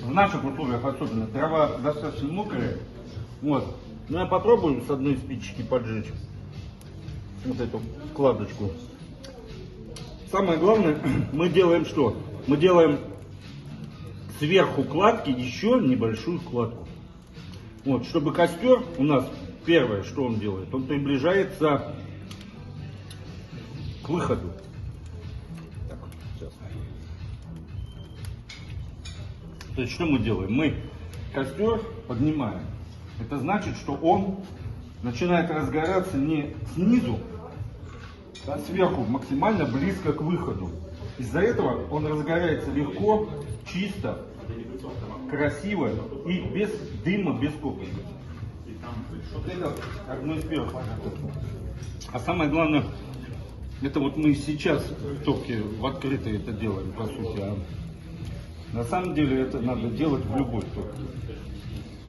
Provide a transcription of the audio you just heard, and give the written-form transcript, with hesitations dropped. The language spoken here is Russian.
В наших условиях особенно трава достаточно мокрая. Вот. Ну я попробую с одной спички поджечь вот эту вкладочку. Самое главное, мы делаем что? Мы делаем сверху кладки еще небольшую вкладку. Вот, чтобы костер у нас, первое, что он делает, он приближается к выходу. Так, сейчас. То есть что мы делаем? Мы костер поднимаем. Это значит, что он начинает разгораться не снизу, а сверху, максимально близко к выходу. Из-за этого он разгорается легко, чисто, красиво и без дыма, без копоти. Вот это одно из первых моментов. А самое главное, это вот мы сейчас в топке в открытой это делаем, по сути. А на самом деле это надо делать в любой топке.